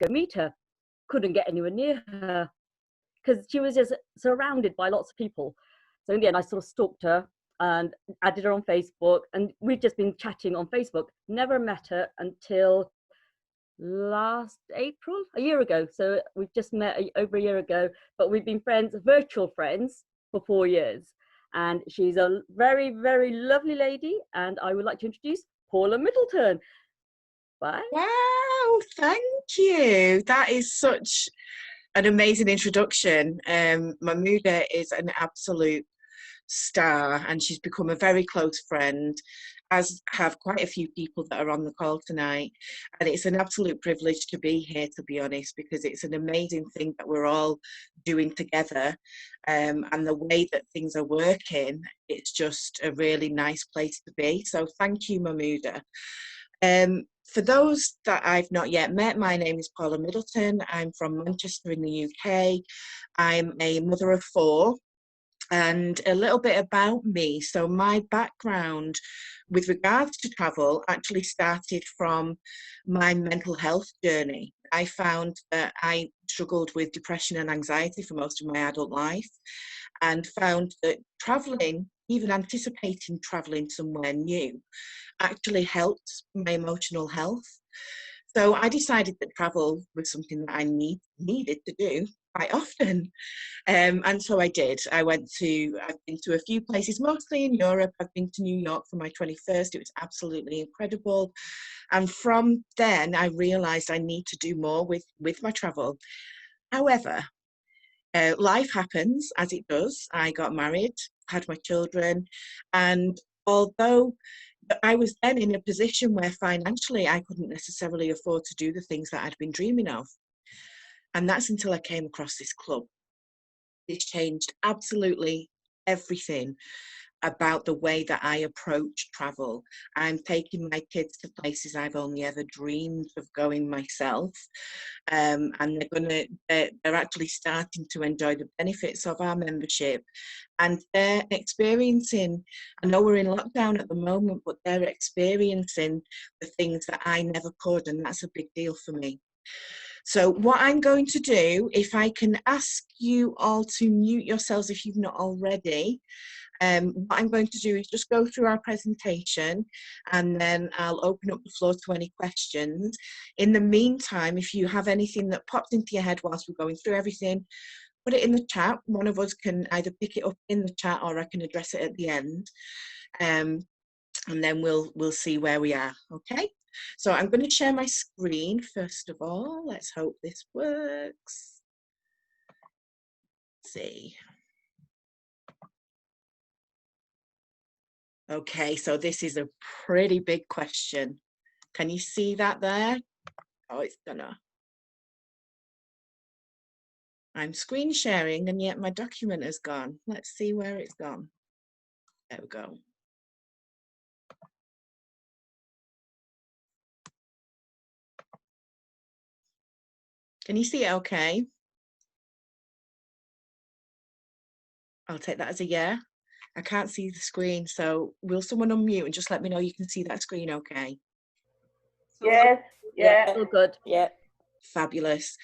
go meet her. Couldn't get anywhere near her because she was just surrounded by lots of people. So in the end, I sort of stalked her and added her on Facebook, and we've just been chatting on Facebook. Never met her until last April, a year ago. So we've just met over a year ago, but we've been friends, virtual friends, for 4 years. And she's a very, very lovely lady. And I would like to introduce Paula Middleton. Bye. Wow, thank you. That is such an amazing introduction. Mahmouda is an absolute star, and she's become a very close friend, as have quite a few people that are on the call tonight. And it's an absolute privilege to be here, to be honest, because it's an amazing thing that we're all doing together. And the way that things are working, it's just a really nice place to be. So thank you, Mahmouda. For those that I've not yet met, my name is Paula Middleton. I'm from Manchester in the UK. I'm a mother of 4. And a little bit about me. So my background with regards to travel actually started from my mental health journey. I found that I struggled with depression and anxiety for most of my adult life, and found that traveling, even anticipating traveling somewhere new, actually helped my emotional health. So I decided that travel was something that I needed to do quite often. And so I did. I've been to a few places, mostly in Europe. I've been to New York for my 21st. It was absolutely incredible. And from then I realized I need to do more with my travel. However, life happens as it does. I got married, had my children, and although I was then in a position where financially I couldn't necessarily afford to do the things that I'd been dreaming of. And that's until I came across this club. It's changed absolutely everything about the way that I approach travel. I'm taking my kids to places I've only ever dreamed of going myself. And they're actually starting to enjoy the benefits of our membership. And they're experiencing, I know we're in lockdown at the moment, but they're experiencing the things that I never could. And that's a big deal for me. So what I'm going to do, if I can ask you all to mute yourselves if you've not already, what I'm going to do is just go through our presentation, and then I'll open up the floor to any questions. In the meantime, if you have anything that pops into your head whilst we're going through everything, put it in the chat. One of us can either pick it up in the chat, or I can address it at the end. And then we'll see where we are, okay? So I'm going to share my screen first of all. Let's hope this works. Let's see. Okay, so this is a pretty big question. Can you see that there? Oh, it's gonna. I'm screen sharing and yet my document has gone. Let's see where it's gone. There we go. Can you see it okay? I'll take that as a yeah. I can't see the screen, so will someone unmute and just let me know you can see that screen okay? Yes, yeah, all good. Yeah. Fabulous.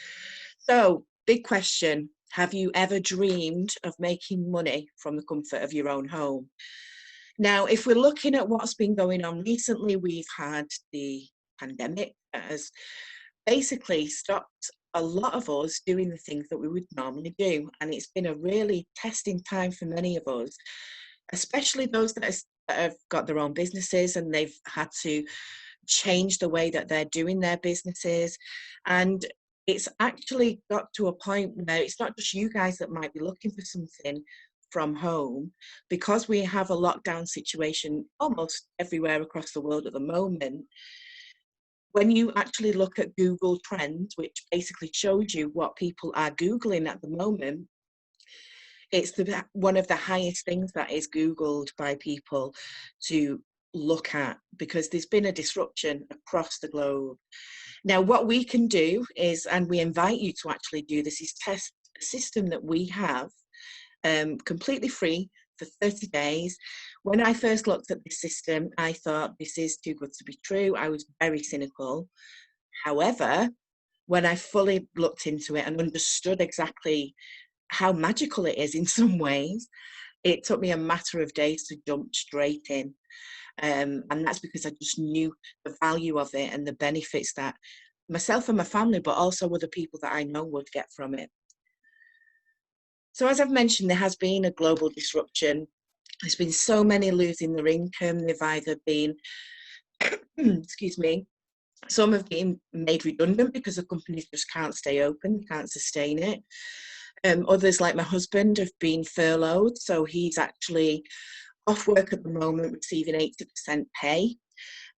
So, big question. Have you ever dreamed of making money from the comfort of your own home? Now, if we're looking at what's been going on recently, we've had the pandemic that has basically stopped a lot of us doing the things that we would normally do. And it's been a really testing time for many of us, especially those that have got their own businesses and they've had to change the way that they're doing their businesses. And it's actually got to a point where it's not just you guys that might be looking for something from home, because we have a lockdown situation almost everywhere across the world at the moment. When you actually look at Google Trends, which basically shows you what people are Googling at the moment, it's one of the highest things that is Googled by people to look at, because there's been a disruption across the globe. Now, what we can do is, and we invite you to actually do this, is test a system that we have completely free for 30 days. When I first looked at this system, I thought this is too good to be true. I was very cynical. However, when I fully looked into it and understood exactly how magical it is in some ways, it took me a matter of days to jump straight in. And that's because I just knew the value of it and the benefits that myself and my family, but also other people that I know would get from it. So as I've mentioned, there has been a global disruption. There's been so many losing their income. They've either been, excuse me, some have been made redundant because the companies just can't stay open, can't sustain it. Others, like my husband, have been furloughed. So he's actually off work at the moment, receiving 80% pay.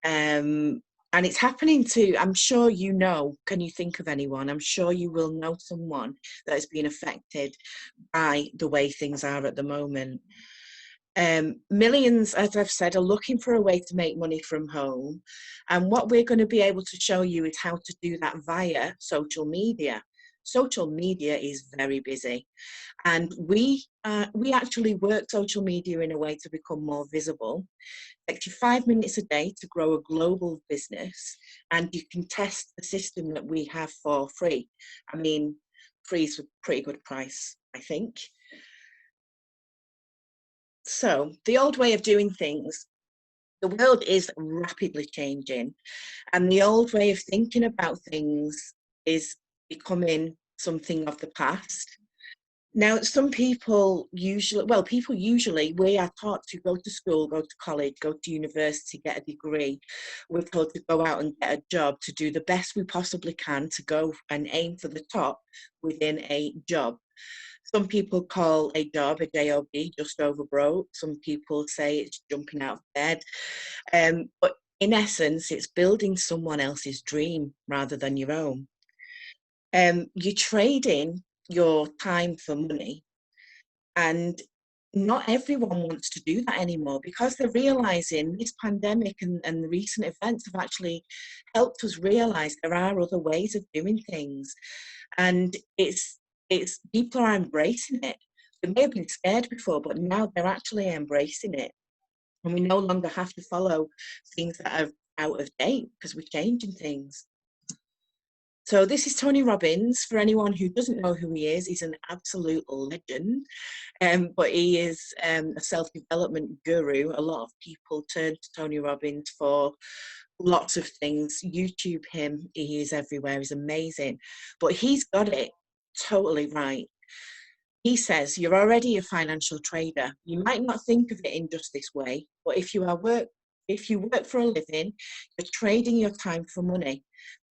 And it's happening to, I'm sure you know, can you think of anyone? I'm sure you will know someone that has been affected by the way things are at the moment. Millions, as I've said, are looking for a way to make money from home. And what we're going to be able to show you is how to do that via social media. Social media is very busy. And we actually work social media in a way to become more visible. It takes you 5 minutes a day to grow a global business, and you can test the system that we have for free. I mean, free is a pretty good price, I think. So the old way of doing things, the world is rapidly changing, and the old way of thinking about things is becoming something of the past. Now, some people usually, we are taught to go to school, go to college, go to university, get a degree. We're told to go out and get a job, to do the best we possibly can, to go and aim for the top within a job. Some people call a job, a job, just over broke. Some people say it's jumping out of bed. But in essence, it's building someone else's dream rather than your own. You're trading your time for money, and not everyone wants to do that anymore, because they're realizing this pandemic and the recent events have actually helped us realize there are other ways of doing things. And it's people are embracing it. They may have been scared before, but now they're actually embracing it. And we no longer have to follow things that are out of date because we're changing things. So this is Tony Robbins. For anyone who doesn't know who he is, he's an absolute legend. But he is a self-development guru. A lot of people turn to Tony Robbins for lots of things. YouTube him, he is everywhere, he's amazing. But he's got it totally right. He says you're already a financial trader. You might not think of it in just this way, but if you work for a living, you're trading your time for money.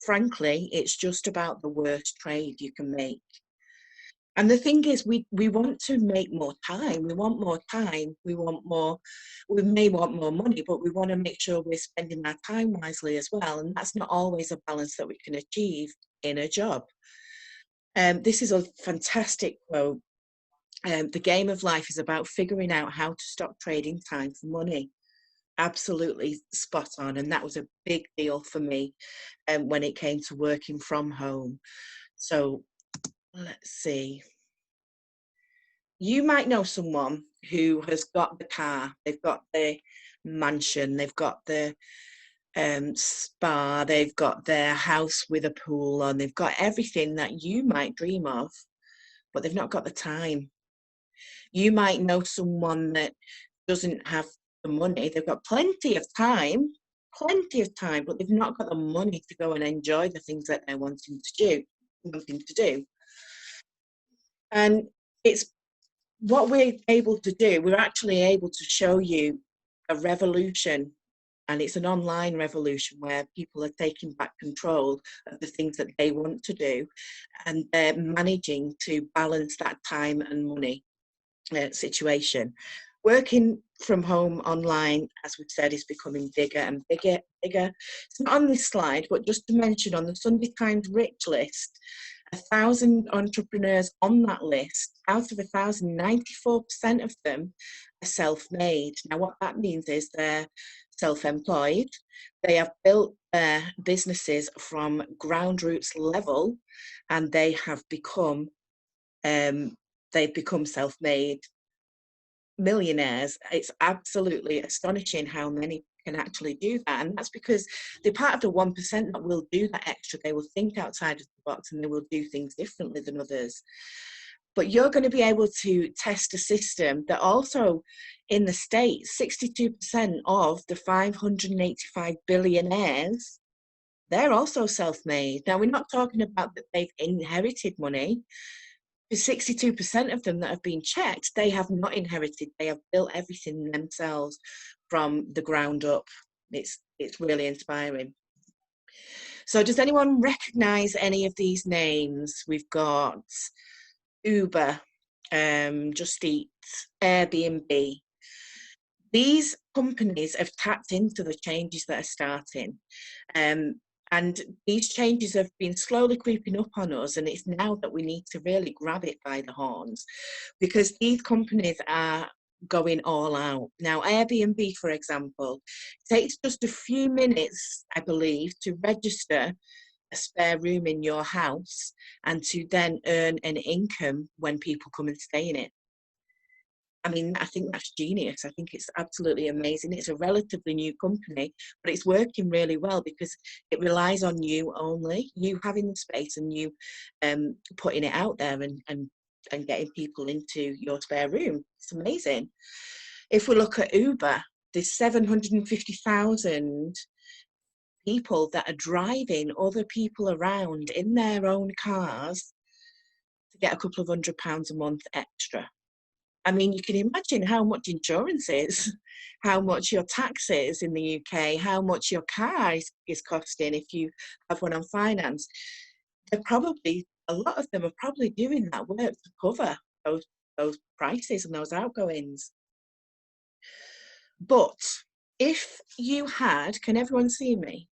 Frankly, it's just about the worst trade you can make. And the thing is, we want to make more time. We want more time. We may want more money, but we want to make sure we're spending our time wisely as well. And that's not always a balance that we can achieve in a job. This is a fantastic quote. The game of life is about figuring out how to stop trading time for money. Absolutely spot on. And that was a big deal for me when it came to working from home. So let's see. You might know someone who has got the car, they've got the mansion, they've got the spa, they've got their house with a pool on, they've got everything that you might dream of, but they've not got the time. You might know someone that doesn't have the money. They've got plenty of time, but they've not got the money to go and enjoy the things that they're wanting to do. And it's what we're able to do. We're actually able to show you a revolution, and it's an online revolution where people are taking back control of the things that they want to do, and they're managing to balance that time and money situation. Working from home online, as we've said, is becoming bigger and bigger. It's not on this slide, but just to mention, on the Sunday Times Rich list, 1,000 entrepreneurs on that list, out of 1,000, 94% of them are self-made. Now, what that means is they're self-employed. They have built their businesses from ground roots level, and they have become self-made millionaires. It's absolutely astonishing how many can actually do that. And that's because they're part of the 1% that will do that extra. They will think outside of the box and they will do things differently than others. But you're going to be able to test a system that also, in the States, 62% of the 585 billionaires, they're also self-made. Now, we're not talking about that they've inherited money. For 62% of them that have been checked, they have not inherited. They have built everything themselves from the ground up. It's really inspiring. So does anyone recognize any of these names? We've got Uber, Just Eat, Airbnb. These companies have tapped into the changes that are starting. And these changes have been slowly creeping up on us, and it's now that we need to really grab it by the horns, because these companies are going all out. Now, Airbnb, for example, takes just a few minutes, I believe, to register a spare room in your house and to then earn an income when people come and stay in it. I mean, I think that's genius. I think it's absolutely amazing. It's a relatively new company, but it's working really well because it relies on you only, you having the space and you putting it out there and getting people into your spare room. It's amazing. If we look at Uber, there's 750,000 people that are driving other people around in their own cars to get a couple of £100 a month extra. I mean, you can imagine how much insurance is, how much your tax is in the UK, how much your car is costing if you have one on finance. They're probably, a lot of them are probably doing that work to cover those prices and those outgoings. But if you had, can everyone see me?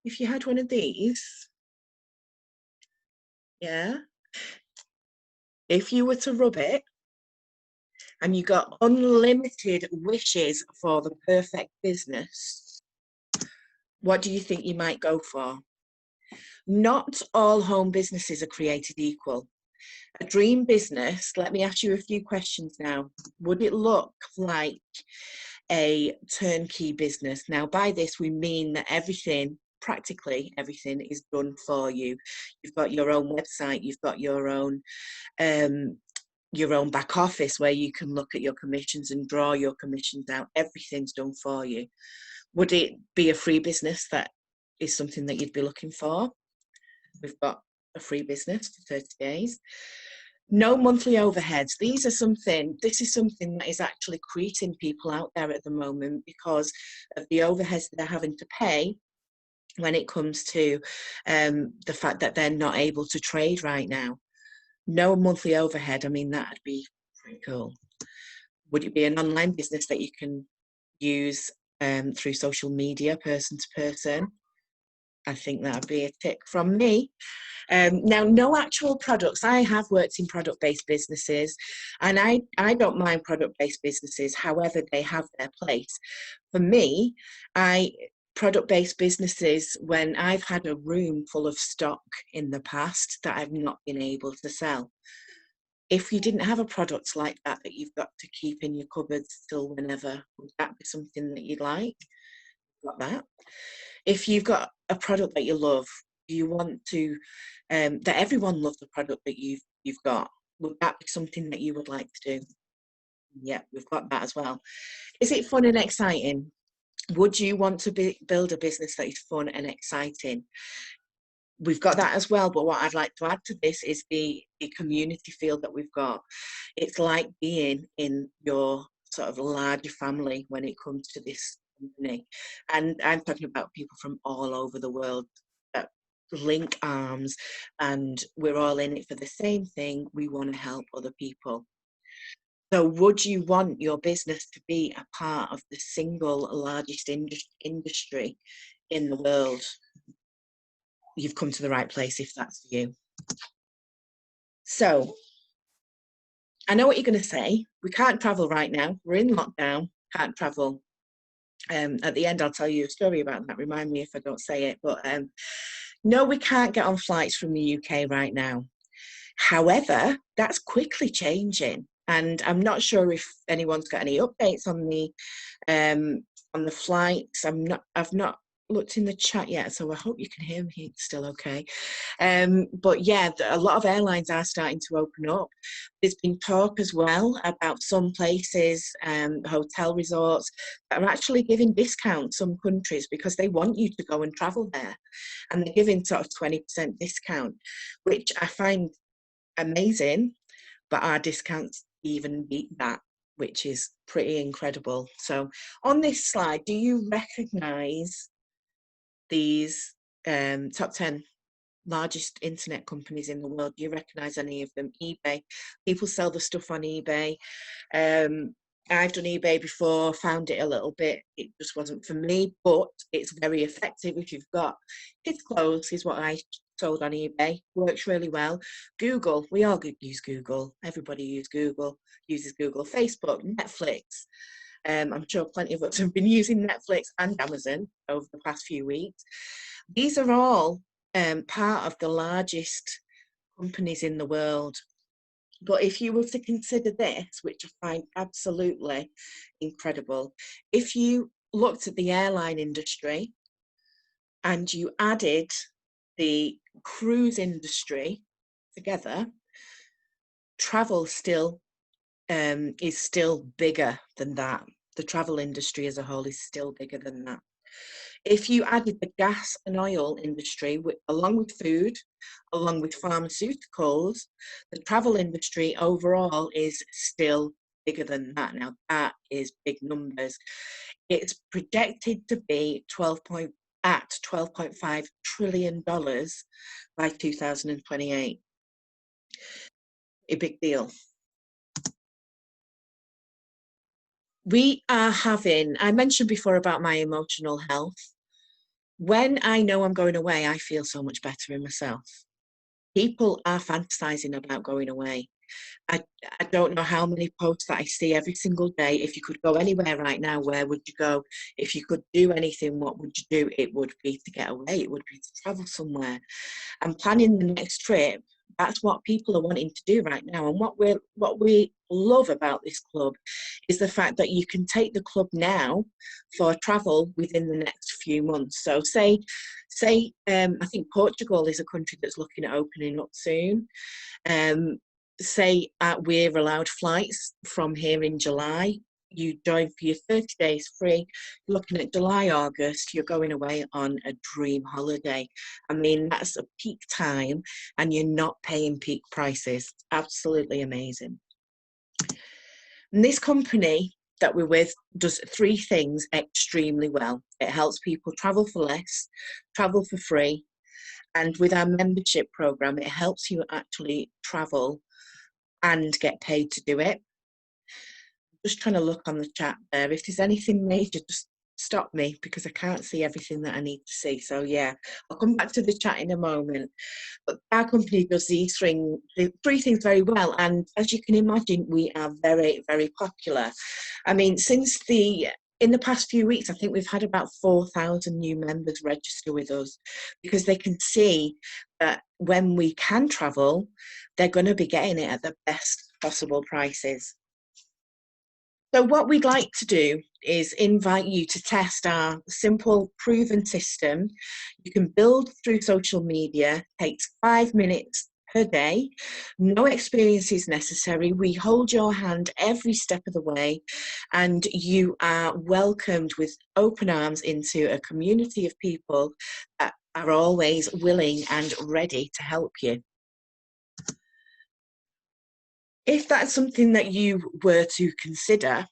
If you had one of these, yeah, if you were to rub it, and you got unlimited wishes for the perfect business, what do you think you might go for? Not all home businesses are created equal. A dream business, let me ask you a few questions now. Would it look like a turnkey business? Now, by this, we mean that everything, practically everything, is done for you. You've got your own website, you've got your own back office where you can look at your commissions and draw your commissions out. Everything's done for you. Would it be a free business that is something that you'd be looking for? We've got a free business for 30 days. No monthly overheads. This is something that is actually creating people out there at the moment because of the overheads that they're having to pay when it comes to the fact that they're not able to trade right now. No monthly overhead. I mean, that'd be pretty cool. Would it be an online business that you can use through social media, person to person? I think that'd be a tick from me. Now, no actual products. I have worked in product-based businesses, and I don't mind product-based businesses. However, they have their place. For me, product-based businesses, when I've had a room full of stock in the past that I've not been able to sell. If you didn't have a product like that you've got to keep in your cupboards till whenever, would that be something that you'd like? Got that. If you've got a product that you love, you want to that everyone loves the product that you've got, would that be something that you would like to do? Yeah, we've got that as well. Is it fun and exciting? Would you want to build a business that is fun and exciting? We've got that as well, but what I'd like to add to this is the community feel that we've got. It's like being in your sort of larger family when it comes to this company. And I'm talking about people from all over the world that link arms, and we're all in it for the same thing. We want to help other people. So would you want your business to be a part of the single largest industry in the world? You've come to the right place if that's for you. So I know what you're going to say. We can't travel right now. We're in lockdown, can't travel. At the end, I'll tell you a story about that. Remind me if I don't say it. But no, we can't get on flights from the UK right now. However, that's quickly changing. And I'm not sure if anyone's got any updates on the on the flights. I've not looked in the chat yet, so I hope you can hear me still okay. But yeah, a lot of airlines are starting to open up. There's been talk as well about some places, hotel resorts, that are actually giving discounts, some countries, because they want you to go and travel there. And they're giving sort of 20% discount, which I find amazing, but our discounts even beat that, which is pretty incredible. So on this slide, do you recognize these top 10 largest internet companies in the world? Do you recognize any of them? eBay. People sell the stuff on eBay. I've done eBay before, found it a little bit, it just wasn't for me, but it's very effective if you've got kids' clothes, is what I sold on eBay. Works really well. Google, we all use Google. Everybody uses Google. Facebook, Netflix. I'm sure plenty of us have been using Netflix and Amazon over the past few weeks. These are all part of the largest companies in the world. But if you were to consider this, which I find absolutely incredible, if you looked at the airline industry and you added the cruise industry together, travel still is still bigger than that. The travel industry as a whole is still bigger than that. If you added the gas and oil industry, along with food, along with pharmaceuticals, the travel industry overall is still bigger than that. Now, that is big numbers. It's projected to be $12.5 trillion by 2028. A big deal. We are having, I mentioned before about my emotional health. When I know I'm going away, I feel so much better in myself. People are fantasizing about going away. I don't know how many posts that I see every single day. If you could go anywhere right now, where would you go? If you could do anything, what would you do? It would be to get away. It would be to travel somewhere. And planning the next trip, that's what people are wanting to do right now. And what we love about this club is the fact that you can take the club now for travel within the next few months. So say I think Portugal is a country that's looking at opening up soon. Say we're allowed flights from here in July. You join for your 30 days free. Looking at July, August, you're going away on a dream holiday. I mean, that's a peak time and you're not paying peak prices. Absolutely amazing. And this company that we're with does three things extremely well. It helps people travel for less, travel for free, and with our membership program, it helps you actually travel and get paid to do it. Just trying to look on the chat there. If there's anything major, just stop me because I can't see everything that I need to see. So yeah, I'll come back to the chat in a moment. But our company does these three things very well. And as you can imagine, we are very, very popular. I mean, in the past few weeks, I think we've had about 4,000 new members register with us because they can see that when we can travel, they're going to be getting it at the best possible prices. So what we'd like to do is invite you to test our simple, proven system. You can build through social media, takes 5 minutes per day, no experience is necessary. We hold your hand every step of the way, and you are welcomed with open arms into a community of people that are always willing and ready to help you. If that's something that you were to consider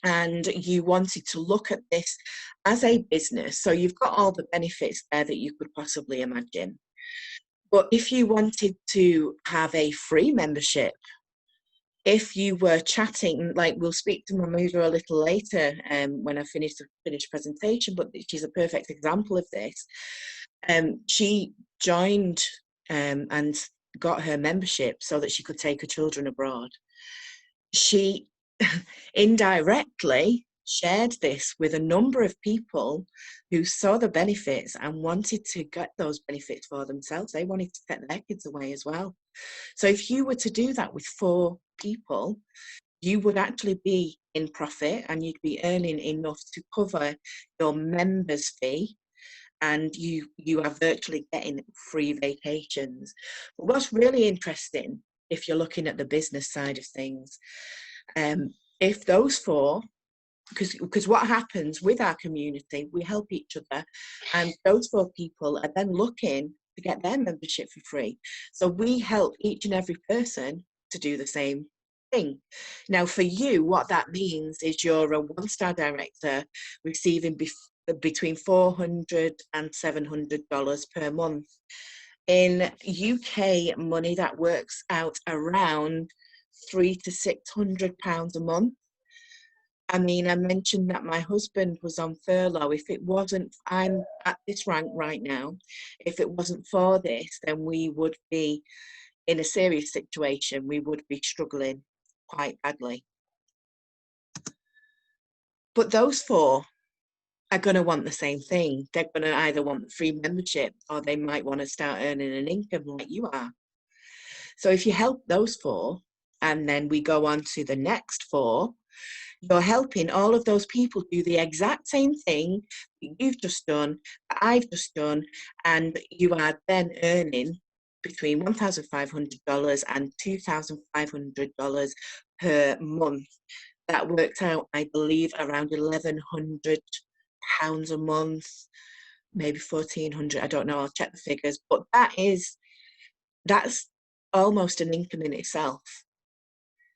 and you wanted to look at this as a business, so you've got all the benefits there that you could possibly imagine. But if you wanted to have a free membership, if you were chatting, like we'll speak to Mahmouda a little later when I finish the finished presentation, but she's a perfect example of this. She joined and got her membership so that she could take her children abroad. She indirectly shared this with a number of people who saw the benefits and wanted to get those benefits for themselves. They wanted to take their kids away as well. So if you were to do that with 4 people, you would actually be in profit and you'd be earning enough to cover your members fee, and you are virtually getting free vacations. But what's really interesting, if you're looking at the business side of things, if those four, because what happens with our community, we help each other, and those four people are then looking to get their membership for free. So we help each and every person to do the same thing. Now for you, what that means is you're a one-star director receiving between $400 and $700 per month. In UK money, that works out around £300 to £600 a month. I mean, I mentioned that my husband was on furlough. If it wasn't, I'm at this rank right now. If it wasn't for this, then we would be in a serious situation. We would be struggling quite badly. But those four are going to want the same thing. They're going to either want free membership, or they might want to start earning an income like you are. So if you help those four, and then we go on to the next four, you're helping all of those people do the exact same thing that you've just done, that I've just done, and you are then earning between $1,500 and $2,500 per month. That works out, I believe, around £1,100 a month, maybe 1,400. I don't know. I'll check the figures, but that's almost an income in itself.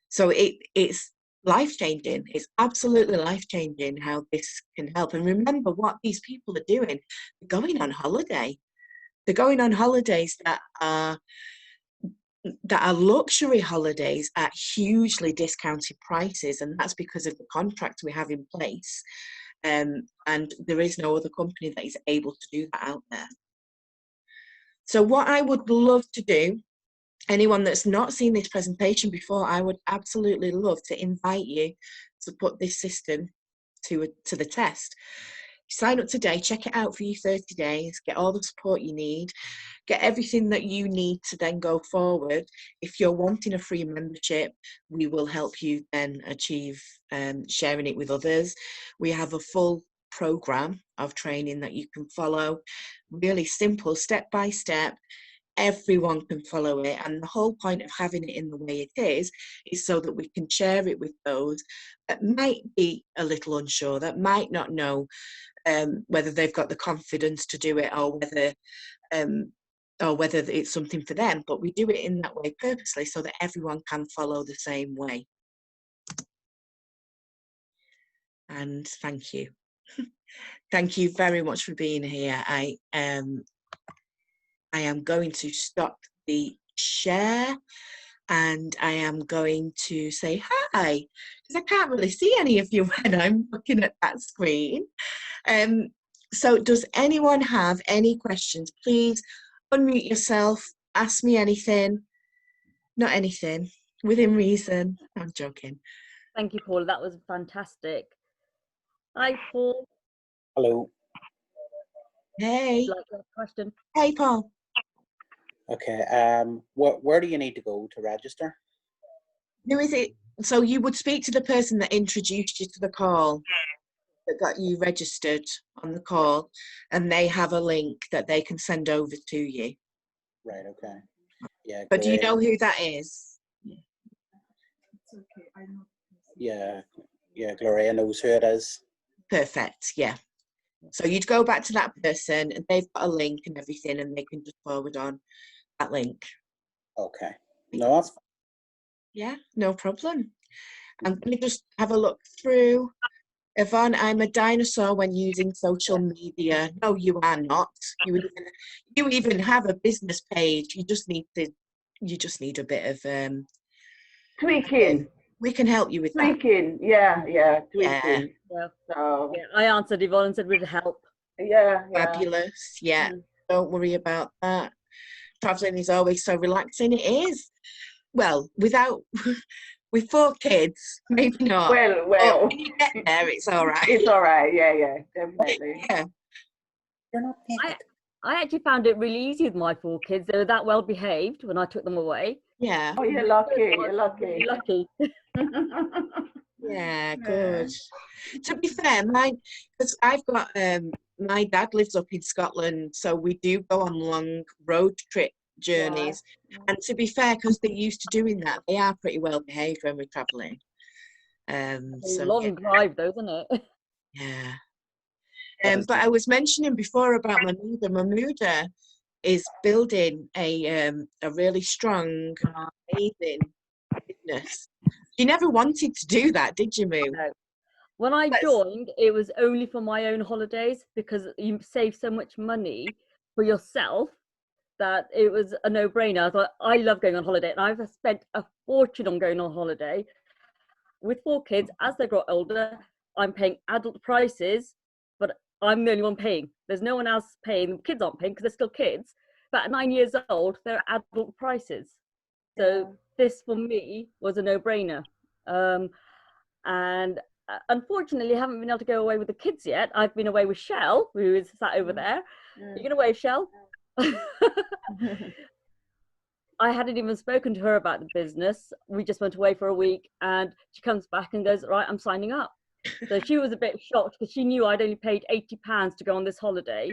So it's life-changing. It's absolutely life-changing how this can help. And remember what these people are doing. They're going on holiday. They're going on holidays that are luxury holidays at hugely discounted prices, and that's because of the contract we have in place. And there is no other company that is able to do that out there. So what I would love to do, anyone that's not seen this presentation before, I would absolutely love to invite you to put this system to the test. Sign up today, check it out for you 30 days, get all the support you need, get everything that you need to then go forward. If you're wanting a free membership, we will help you then achieve sharing it with others. We have a full program of training that you can follow, really simple, step by step. Everyone can follow it, and the whole point of having it in the way it is so that we can share it with those that might be a little unsure, that might not know whether they've got the confidence to do it, or whether it's something for them. But we do it in that way purposely so that everyone can follow the same way. And thank you. Thank you very much for being here. I am going to stop the share, and I am going to say hi, because I can't really see any of you when I'm looking at that screen. So does anyone have any questions? Please unmute yourself, ask me anything. Not anything, within reason. I'm joking. Thank you, Paul. That was fantastic. Hi, Paul. Hello. Hey. Like that question. Hey, Paul. Okay. Where do you need to go to register? Who is it? So you would speak to the person that introduced you to the call, that got you registered on the call, and they have a link that they can send over to you. Right. Okay. Yeah. But do you know who that is? It's okay. I know. Yeah. Yeah. Gloria knows who it is. Perfect. Yeah. So you'd go back to that person, and they've got a link and everything, and they can just forward on that link. Okay. No, that's fine. Yeah, no problem. I'm going to just have a look through. Yvonne, I'm a dinosaur when using social media. No, you are not. You even have a business page. You just need a bit of Tweaking. We can help you with that. Tweaking. Yeah. Tweaking. Yeah. So Yeah, I answered Yvonne and said we'd help. yeah. Fabulous. Yeah. Don't worry about that. Traveling is always so relaxing. It is. Well, with 4 kids, maybe not. Well. But when you get there, it's all right. It's all right. Yeah. Definitely. Yeah. You're not paid. I actually found it really easy with my 4 kids. They were that well behaved when I took them away. Yeah. Oh, you're lucky. You're lucky. Lucky. Yeah, good. To be fair, because I've got my dad lives up in Scotland, so we do go on long road trip journeys. And to be fair, because they're used to doing that, they are pretty well behaved when we're traveling. It's a So long drive though, isn't it? yeah. That is But I was mentioning before about Mahmuda. Mahmuda is building a really strong, amazing business. You never wanted to do that, did you, Moo? No. When I Yes. joined, it was only for my own holidays because you save so much money for yourself that it was a no-brainer. I thought, I love going on holiday, and I've spent a fortune on going on holiday. With 4 kids, as they grow older, I'm paying adult prices, but I'm the only one paying. There's no one else paying. The kids aren't paying because they're still kids. But at 9 years old, they're adult prices. So this for me was a no-brainer. And unfortunately, I haven't been able to go away with the kids yet. I've been away with Shell, who is sat over there. You going away, Shell? I hadn't even spoken to her about the business. We just went away for a week, and she comes back and goes, right, I'm signing up. So she was a bit shocked because she knew I'd only paid £80 to go on this holiday.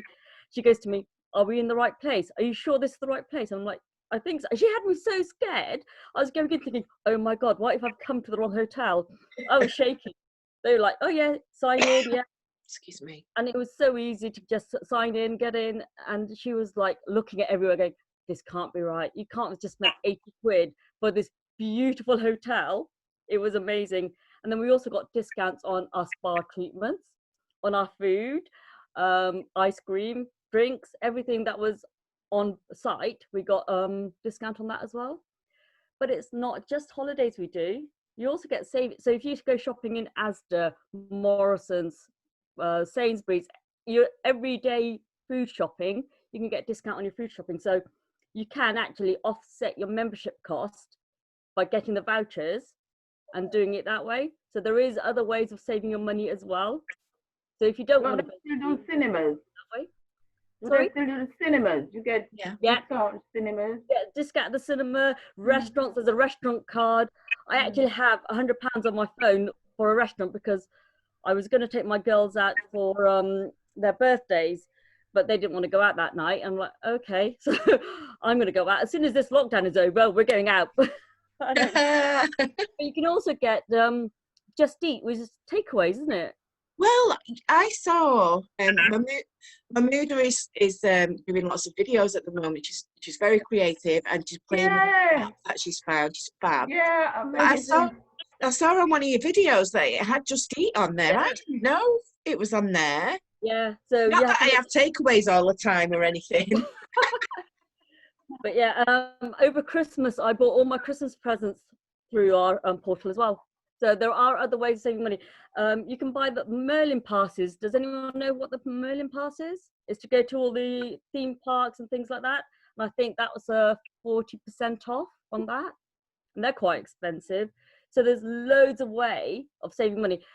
She goes to me, are we in the right place? Are you sure this is the right place? I'm like, I think so. She had me so scared. I was going in thinking, oh my God, what if I've come to the wrong hotel? I was shaking. They were like, oh yeah, sign in, yeah. Excuse me. And it was so easy to just sign in, get in. And she was like looking at everywhere going, this can't be right. You can't just spend 80 quid for this beautiful hotel. It was amazing. And then we also got discounts on our spa treatments, on our food, ice cream, drinks, everything that was on site. We got discount on that as well. But it's not just holidays we do. You also get savings. So if you go shopping in Asda, Morrison's, Sainsbury's, your everyday food shopping, you can get discount on your food shopping. So you can actually offset your membership cost by getting the vouchers and doing it that way. So there is other ways of saving your money as well. So if you don't want to still do cinemas. that way, Do sorry? they still do the cinemas? You get Yeah. discount cinemas. Get a discount at the cinema, restaurants, there's a restaurant card. I actually have £100 on my phone for a restaurant because I was going to take my girls out for their birthdays, but they didn't want to go out that night. I'm like, okay, so I'm going to go out. As soon as this lockdown is over, we're going out. But you can also get Just Eat, which is takeaways, isn't it? Well, I saw Mahmuda is doing lots of videos at the moment. She's very creative, and she's playing Yeah. that she's found. She's fab. Yeah, But I amazing. saw on one of your videos that it had Just Eat on there. I didn't know it was on there. Yeah, so Not yeah. that I have takeaways all the time or anything. But yeah, over Christmas, I bought all my Christmas presents through our portal as well. So there are other ways of saving money. You can buy the Merlin passes. Does anyone know what the Merlin pass is? It's to go to all the theme parks and things like that. And I think that was 40% off on that. And they're quite expensive. So there's loads of way of saving money.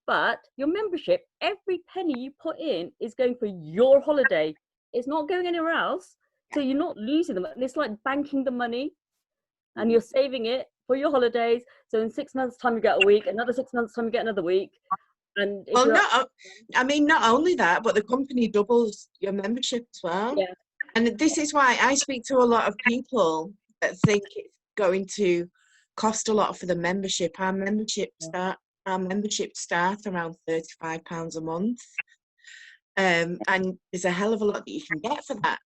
But your membership, every penny you put in is going for your holiday. It's not going anywhere else. So you're not losing them. It's like banking the money and you're saving it for your holidays. So in 6 months' time, you get a week. Another 6 months' time, you get another week. And if Well, you're not only that, but the company doubles your membership as well. Yeah. And this is why I speak to a lot of people that think it's going to cost a lot for the membership. Our membership starts around £35 a month. And there's a hell of a lot that you can get for that.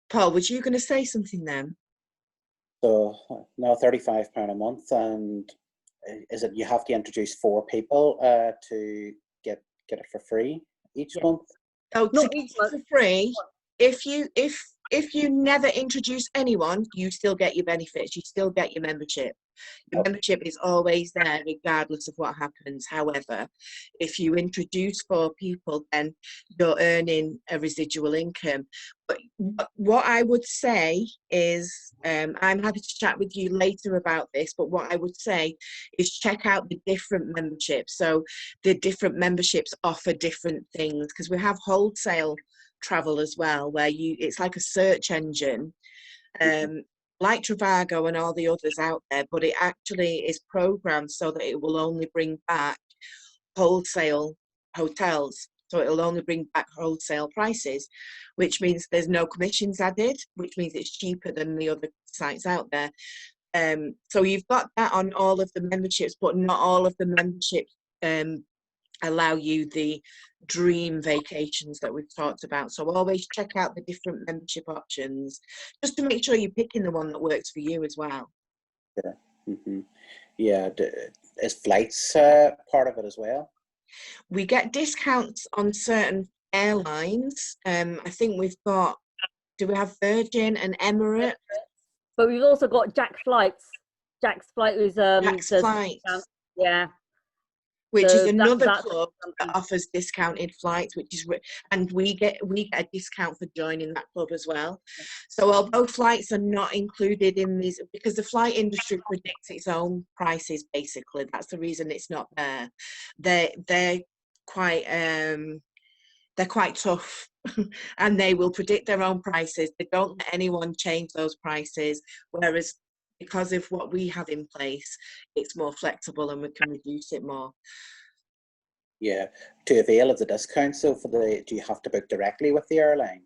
Paul, was you going to say something then? So now £35 a month, and is it you have to introduce 4 people to get it for free each month? Oh, Not to each get it for free. If you never introduce anyone, you still get your benefits. You still get your membership. Your membership is always there, regardless of what happens. However, if you introduce 4 people, then you're earning a residual income. But what I would say is, I'm happy to chat with you later about this, but what I would say is check out the different memberships. So the different memberships offer different things, because we have wholesale travel as well, where it's like a search engine, like Trivago and all the others out there, but it actually is programmed so that it will only bring back wholesale hotels. So it'll only bring back wholesale prices, which means there's no commissions added, which means it's cheaper than the other sites out there. So you've got that on all of the memberships, but not all of the memberships allow you the dream vacations that we've talked about. So always check out the different membership options just to make sure you're picking the one that works for you as well. Sure. Yeah, is flights part of it as well? We get discounts on certain airlines. I think we've got, do we have Virgin and Emirates? But we've also got Jack Flights. Jack's Flight was Jack's does Flights. Yeah. Which So is another that's club that offers discounted flights, which is, and we get a discount for joining that club as well. So although flights are not included in these, because the flight industry predicts its own prices, basically, that's the reason it's not there. They're quite tough, and they will predict their own prices. They don't let anyone change those prices, whereas because of what we have in place, it's more flexible and we can reduce it more. Yeah, to avail of the discount, so do you have to book directly with the airline?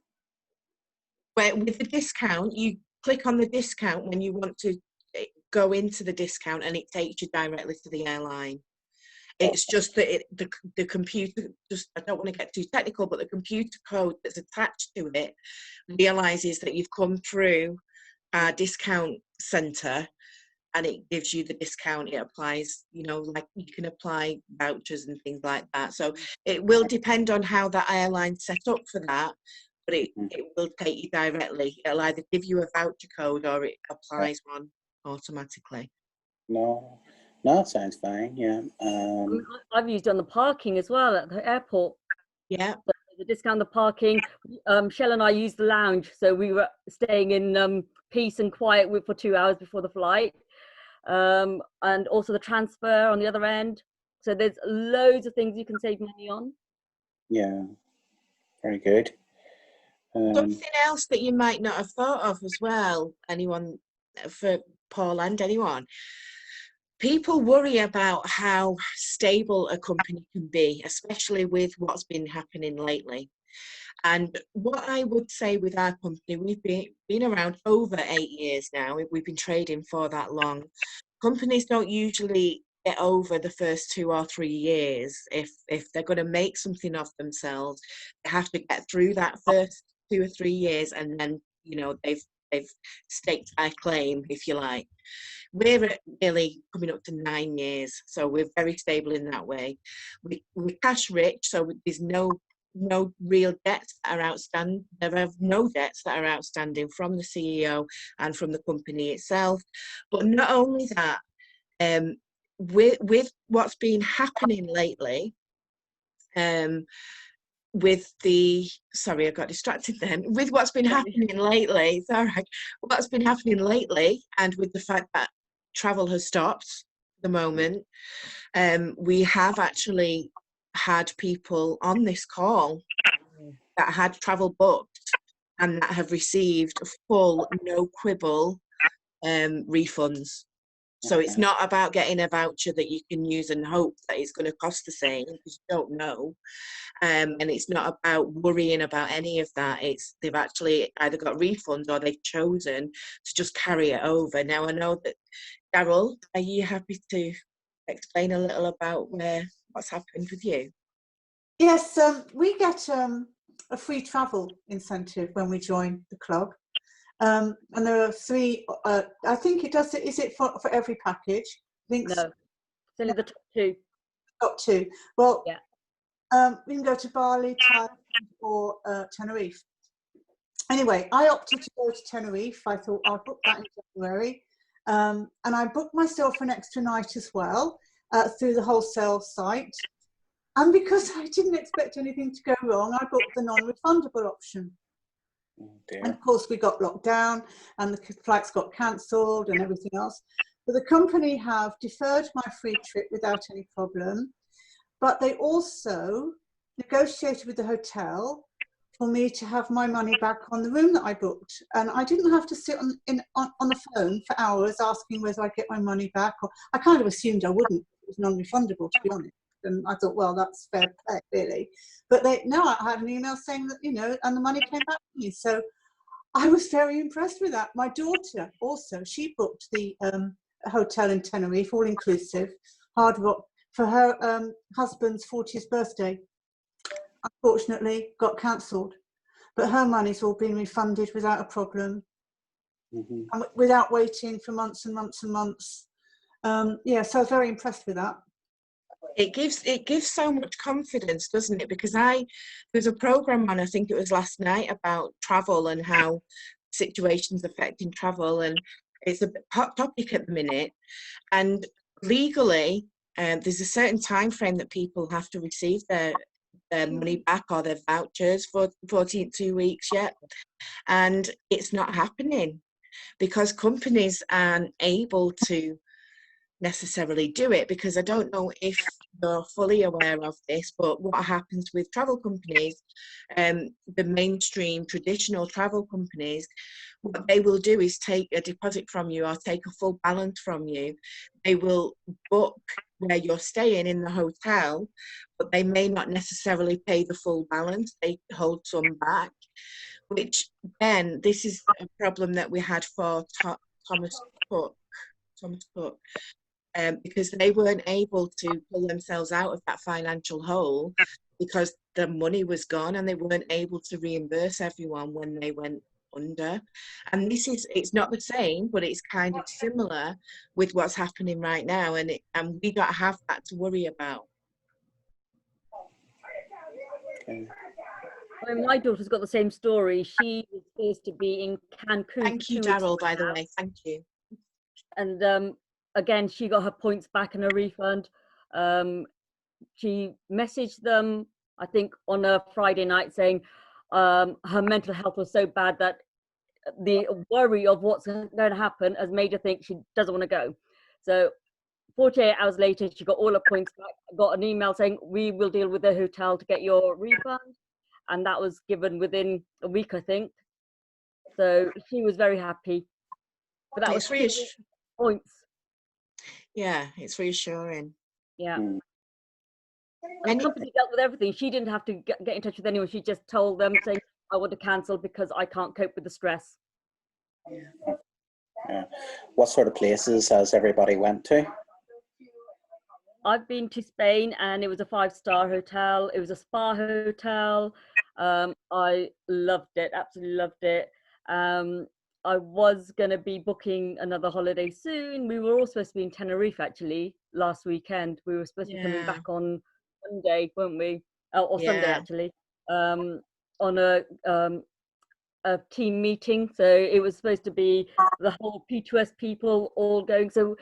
Where with the discount, you click on the discount when you want to go into the discount, and it takes you directly to the airline. It's just that the computer, I don't want to get too technical, but the computer code that's attached to it realizes that you've come through our discount center, and it gives you the discount. It applies, like you can apply vouchers and things like that. So it will depend on how that airline's set up for that, but it will take you directly. It'll either give you a voucher code or it applies one automatically. No, it sounds fine. Yeah. I've used it on the parking as well at the airport. Yeah. So the discount the parking. Shell and I used the lounge, so we were staying in peace and quiet for 2 hours before the flight. And also the transfer on the other end. So there's loads of things you can save money on. Yeah, very good. Something else that you might not have thought of as well, anyone, for Paul and anyone, people worry about how stable a company can be, especially with what's been happening lately. And what I would say with our company, we've been around over 8 years now. We've been trading for that long. Companies don't usually get over the first 2 or 3 years. If they're going to make something of themselves, they have to get through that first 2 or 3 years, and then they've staked their claim, if you like. We're really coming up to 9 years, so we're very stable in that way. We're cash rich, so there's no real debts that are outstanding. There are no debts that are outstanding from the CEO and from the company itself. But not only that, with what's been happening lately, with the, sorry, I got distracted then. With what's been happening lately, it's all right. What's been happening lately, and with the fact that travel has stopped at the moment, we have actually had people on this call that had travel booked and that have received full, no quibble refunds. So it's not about getting a voucher that you can use and hope that it's going to cost the same, because you don't know. And it's not about worrying about any of that. They've actually either got refunds or they've chosen to just carry it over. Now, I know that, Daryl, are you happy to explain a little about what's happened with you? Yes, we get a free travel incentive when we join the club. And there are 3, I think it does, is it for every package? I think no, it's only the top 2. Top 2. Well, yeah. We can go to Bali, Thailand, or Tenerife. Anyway, I opted to go to Tenerife. I thought I'll book that in January. And I booked myself an extra night as well through the wholesale site. And because I didn't expect anything to go wrong, I booked the non-refundable option. And of course, we got locked down and the flights got cancelled and everything else. But the company have deferred my free trip without any problem. But they also negotiated with the hotel for me to have my money back on the room that I booked. And I didn't have to sit on the phone for hours asking whether I'd get my money back. Or I kind of assumed I wouldn't. It was non-refundable, to be honest. And I thought, well, that's fair play, really. But no, I had an email saying that, you know, and the money came back to me. So I was very impressed with that. My daughter also, she booked the hotel in Tenerife, all inclusive, Hard Rock, for her husband's 40th birthday. Unfortunately, got cancelled, but her money's all been refunded without a problem, and without waiting for months and months and months. Yeah, so I was very impressed with that. It gives so much confidence, doesn't it? Because there's a program on, I think it was last night, about travel and how situations affecting travel, and it's a hot topic at the minute. And legally, there's a certain time frame that people have to receive their money back or their vouchers for 42 weeks yet, and it's not happening because companies aren't able to necessarily do it. Because I don't know if you're fully aware of this, but what happens with travel companies, the mainstream traditional travel companies, what they will do is take a deposit from you or take a full balance from you. They will book where you're staying in the hotel, but they may not necessarily pay the full balance. They hold some back, which then this is a problem that we had for Thomas Cook, because they weren't able to pull themselves out of that financial hole because the money was gone, and they weren't able to reimburse everyone when they went under. And it's not the same, but it's kind of similar with what's happening right now, and we don't have that to worry about. Okay. I mean, my daughter's got the same story. She was supposed to be in Cancun. Thank you, Daryl, by the way. Thank you. And again, she got her points back and a refund. She messaged them, I think, on a Friday night saying her mental health was so bad that the worry of what's going to happen has made her think she doesn't want to go. So 48 hours later, she got all her points back, got an email saying, we will deal with the hotel to get your refund. And that was given within a week, I think. So she was very happy. But that was points. Yeah, it's reassuring. Yeah. And the company dealt with everything. She didn't have to get in touch with anyone. She just told them, saying, I want to cancel because I can't cope with the stress. Yeah. What sort of places has everybody went to? I've been to Spain, and it was a 5-star hotel. It was a spa hotel. I loved it, absolutely loved it. I was going to be booking another holiday soon. We were all supposed to be in Tenerife, actually, last weekend. We were supposed to be coming back on Monday, weren't we? Or Sunday, actually, on a team meeting. So it was supposed to be the whole P2S people all going. So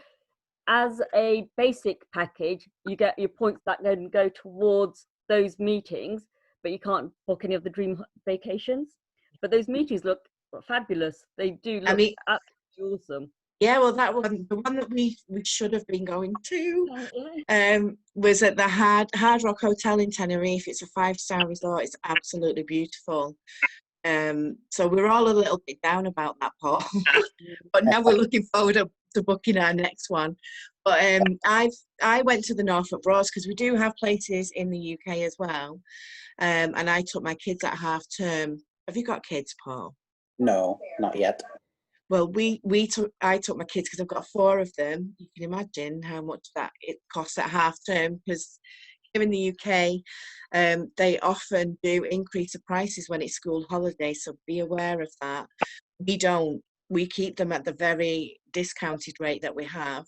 as a basic package, you get your points that then go towards those meetings, but you can't book any of the dream vacations. But those meetings look fabulous. They do look absolutely awesome. Yeah, well, that one, the one that we should have been going to, was at the Hard Rock Hotel in Tenerife. It's a 5-star resort. It's absolutely beautiful. So we're all a little bit down about that, Paul. But now we're looking forward to booking our next one. But I went to the Norfolk Broads because we do have places in the UK as well. And I took my kids at half term. Have you got kids, Paul? No, not yet. Well, I took my kids because I've got 4 of them. You can imagine how much that it costs at half term, because here in the UK, they often do increase the prices when it's school holidays, so be aware of that. We don't. We keep them at the very discounted rate that we have.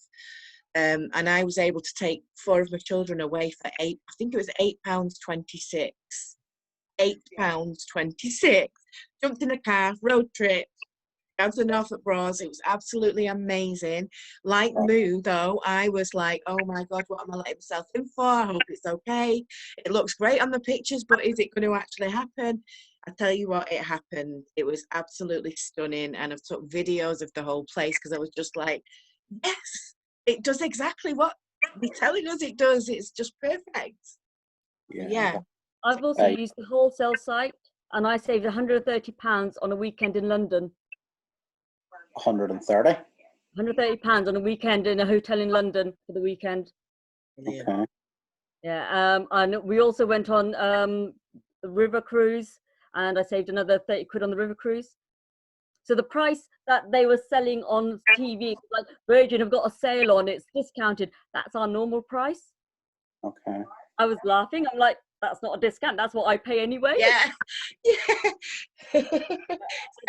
And I was able to take 4 of my children away for I think it was £8.26. £8.26. Jumped in a car, road trip, down to the Norfolk Broads. It was absolutely amazing. Like Moo, though, I was like, oh my God, what am I letting myself in for? I hope it's okay. It looks great on the pictures, but is it going to actually happen? I tell you what, it happened. It was absolutely stunning, and I've took videos of the whole place because I was just like, yes, it does exactly what they're telling us it does. It's just perfect. Yeah. I've also used the wholesale site. and I saved £130 on a weekend in London. 130. £130 on a weekend in a hotel in London for the weekend. Brilliant. Okay. Yeah, and we also went on the river cruise, and I saved another 30 quid on the river cruise. So the price that they were selling on TV, like Virgin have got a sale on, it's discounted. That's our normal price. Okay. I was laughing. I'm like, that's not a discount. That's what I pay anyway. Yeah, yeah.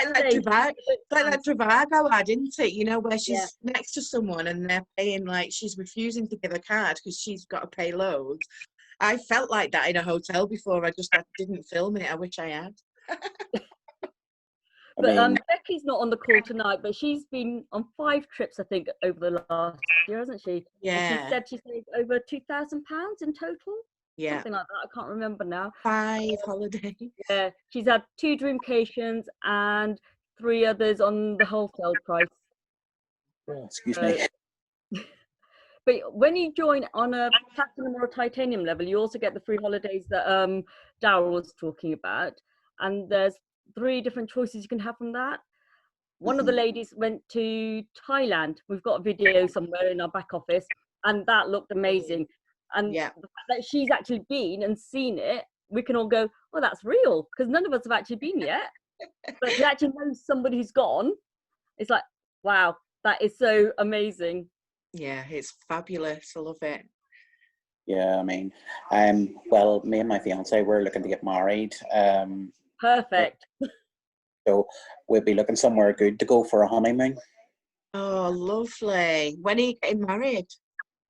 Like that Trivago ad, isn't it? You know, where she's next to someone and they're paying, like, she's refusing to give a card because she's got to pay loads. I felt like that in a hotel before. I didn't film it. I wish I had. But Becky's not on the call tonight, but she's been on 5 trips, I think, over the last year, hasn't she? Yeah. And she said she saved over £2,000 in total. Yeah. Something like that. I can't remember now. 5 holidays. Yeah. She's had 2 Dreamcations and 3 others on the wholesale price. Excuse me. But when you join on a platinum or a titanium level, you also get the free holidays that Darryl was talking about. And there's 3 different choices you can have from that. One of the ladies went to Thailand. We've got a video somewhere in our back office, and that looked amazing. And the fact that she's actually been and seen it, we can all go, oh, that's real, because none of us have actually been yet. But to actually know somebody who's gone, it's like, wow, that is so amazing. Yeah, it's fabulous. I love it. Yeah, I mean, well, me and my fiance, we're looking to get married. Perfect. So we'll be looking somewhere good to go for a honeymoon. Oh, lovely. When are you getting married?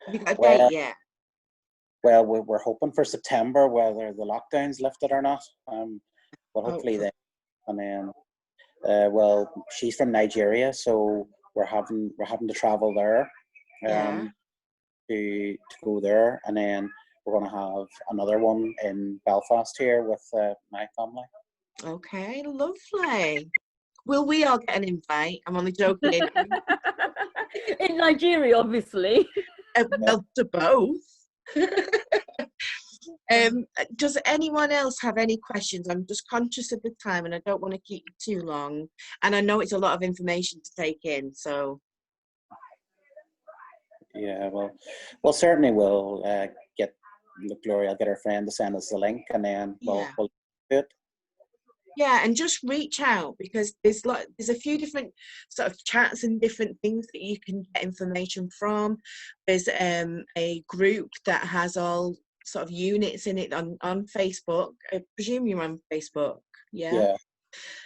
Have you got a date yet? Well, we're hoping for September, whether the lockdown's lifted or not. But hopefully then. And then, well, she's from Nigeria, so we're having to travel there. To go there, and then we're going to have another one in Belfast here with my family. Okay, lovely. Will we all get an invite? I'm only joking. In Nigeria, obviously. Well, to both. Does anyone else have any questions? I'm just conscious of the time and I don't want to keep you too long. And I know it's a lot of information to take in, so. Yeah, well, certainly we'll get Gloria. I'll get her friend to send us the link, and then we'll do it. Yeah, and just reach out, because there's a few different sort of chats and different things that you can get information from. There's a group that has all sort of units in it on Facebook. I presume you're on Facebook. Yeah.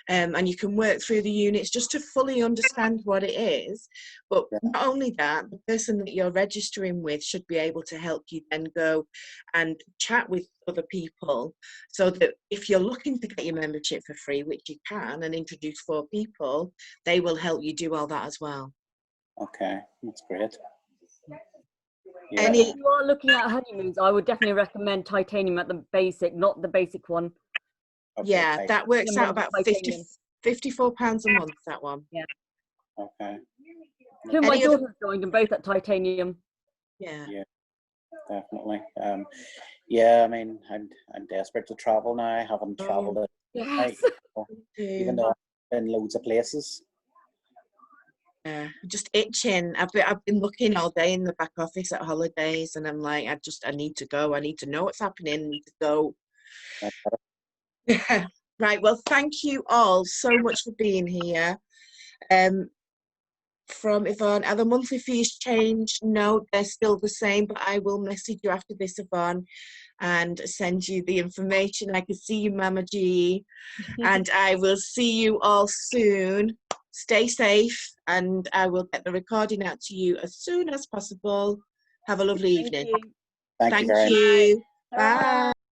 And you can work through the units just to fully understand what it is. But not only that, the person that you're registering with should be able to help you then go and chat with other people, so that if you're looking to get your membership for free, which you can, and introduce 4 people, they will help you do all that as well. Okay, that's great. Yeah. If you are looking at honeymoons, I would definitely recommend titanium at the basic, not the basic one. Okay, yeah, that works out about £54 a month, that one. Yeah. Okay. Two of my daughters joined them both at titanium. Yeah. Yeah, definitely. Yeah, I mean, I'm desperate to travel now. I haven't traveled even though I've been loads of places. Just itching. I've been looking all day in the back office at holidays, and I'm like, I need to go. I need to know what's happening. I need to go. Right, well, thank you all so much for being here. From Yvonne, are the monthly fees changed? No, they're still the same, but I will message you after this, Yvonne, and send you the information. I can see you, Mama G, and I will see you all soon. Stay safe, and I will get the recording out to you as soon as possible. Have a lovely evening. Thank you very much. Bye.